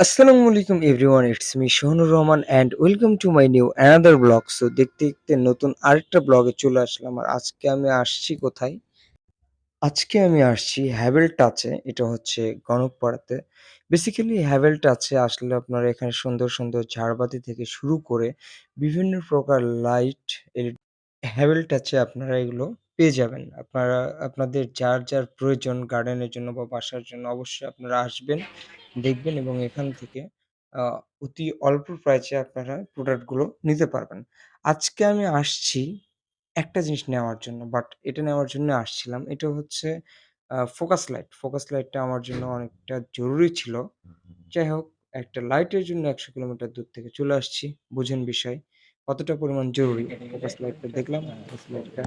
আসসালামু আলাইকুম everyone, it's me Shahnur Rahman and welcome to my new another blog. So দেখতে দেখতে নতুন আরেকটা ব্লগে চলে আসলাম। আর আজকে আমি আসছি কোথায়? আজকে আমি আসছি হ্যাভেল টাচে। এটা হচ্ছে গণকপাড়াতে। বেসিক্যালি হ্যাভেল টাচে আসলে আপনারা এখানে সুন্দর, সুন্দর ঝাড়বাতি থেকে শুরু করে বিভিন্ন প্রকার লাইট হ্যাভেল টাচে আপনারা এগুলো পেয়ে যাবেন। আপনারা আপনাদের যার প্রয়োজন গার্ডেনের জন্য বা বাসার জন্য অবশ্যই আপনারা আসবেন, দেখবেন এবং এখান থেকে আ অতি অল্প প্রাইসে আপনারা প্রোডাক্ট গুলো নিতে পারবেন। আজকে আমি আসছি একটা জিনিস নেওয়ার জন্য। বাট এটা নেওয়ার জন্য আসছিলাম। এটা হচ্ছে ফোকাস লাইট। ফোকাস লাইটটা আমার জন্য অনেকটা জরুরি ছিল। যাই হোক, একটা লাইটের জন্য ১০০ কিলোমিটার দূর থেকে চলে আসছি। বুঝেন বিষয়। কতটা পরিমাণ জরুরি। ফোকাস লাইটটা দেখলাম। ফোকাস লাইটটা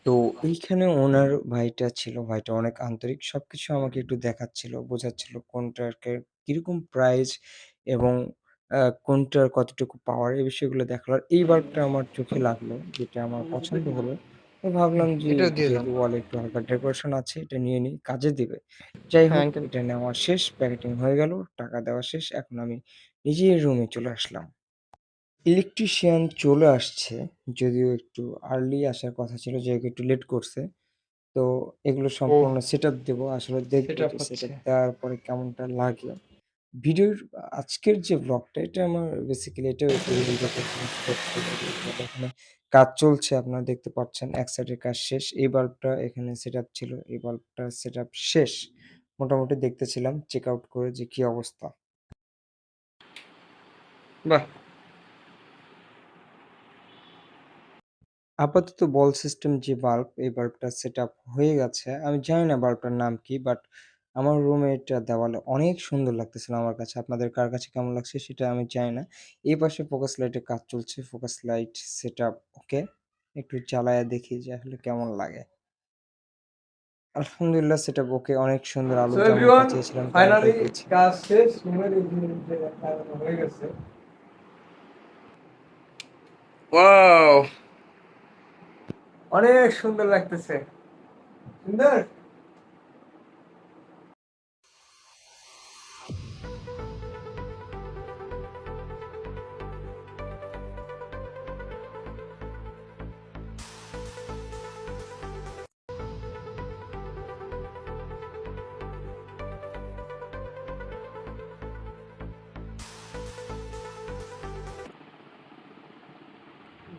তো এইখানে ওনার ভাইটা ছিল। ভাইটা অনেক আন্তরিক। সবকিছু আমাকে একটু দেখাচ্ছিল, বোঝাচ্ছিল কোনটাকে কিরকম প্রাইস এবং কোনটার কতটুকু পাওয়ার এই বিষয়গুলো দেখালো। আর এই বাল্বটা আমার চোখে লাগলো, যেটা আমার পছন্দ হলো। তো ভাবলাম যে এটাও দিয়ে দাও। যেহেতু ওয়ালে একটু হালকা ডেকোরেশন আছে এটা নিয়ে নিই, কাজে দিবে। যাই হ্যাঁ, হোক, আঙ্কেল। এটা নেওয়া শেষ, প্যাকেটিং হয়ে গেল, টাকা দেওয়া শেষ। এখন আমি নিজের রুমে চলে আসলাম। ইলেকট্রিশিয়ান চলে আসছে। যদিও একটু আর্লি আসার কথা ছিল, যেহেতু একটু লেট করছে। তো এগুলো ও সম্পূর্ণ সেটআপ দেবো। আসলে দেখব সেটআপ যে হচ্ছে। সেটআপ দেওয়ার পরে কেমনটা লাগে। ভিডিওর আজকের যে ব্লগটা এটা আমার বেসিক্যালি এটাও একটু রিলেটেড কোনো সেটআপ ছিল। যেহেতু এখানে কাজ চলছে আপনারা দেখতে পাচ্ছেন। এক সাইডের কাজ শেষ। এই বাল্বটা এখানে সেটআপ ছিল। এই বাল্বটার সেটআপ শেষ। মোটামুটি দেখতেছিলাম চেক আউট করে যে কি অবস্থা। বাহ! আপাতত বল সিস্টেম যে বাল্ব, এই বাল্বটা সেটআপ হয়ে গেছে। আমি জানি না বাল্বটার নাম কি? বাট আমার রুমে এটা দেওয়ালে অনেক সুন্দর লাগতেছিল আমার কাছে। আপনাদের কার কাছে কেমন লাগছে সেটা আমি জানি না। এই পাশে ফোকাস লাইটের কাজ চলছে। ফোকাস লাইট সেটআপ ওকে। একটু জ্বালায়া দেখি যে আসলে কেমন লাগে। আলহামদুলিল্লাহ সেটআপ ওকে। অনেক সুন্দর আলো সো যেমনটা এভরিওয়ান, চেয়েছিলাম তেমনটাই ফাইনালি পেয়েছি। কাজ শেষ। রুমের ইঞ্জিনিয়ারিং লাগানো হয়ে গেছে। ওয়াও! অনেক সুন্দর লাগতেছে। সুন্দর?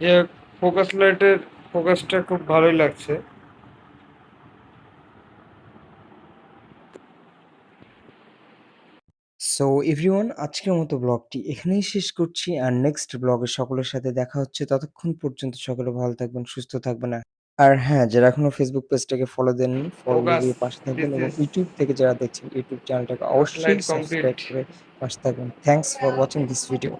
যে ফোকাস লাইটের ফোকাসটা খুব ভালোই লাগছে। সো এভরিওয়ান, আজকের মতো ব্লগটি এখানেই শেষ করছি। আর নেক্সট ব্লগে সকলের সাথে দেখা হচ্ছে। ততক্ষণ পর্যন্ত সকলে ভালো থাকবেন, সুস্থ থাকবেন। আর হ্যাঁ, যারা এখনো ফেসবুক পেজটাকে ফলো দেননি, ফলো ফোকাস দিয়ে পাশে থাকবেন দিস এবং ইজ ইউটিউব থেকে যারা দেখছেন ইউটিউব চ্যানেলটাকে ফোকাস অবশ্যই লাইট কমপ্লিট। সাবস্ক্রাইব করে পাশে থাকবেন। Thanks for watching this video.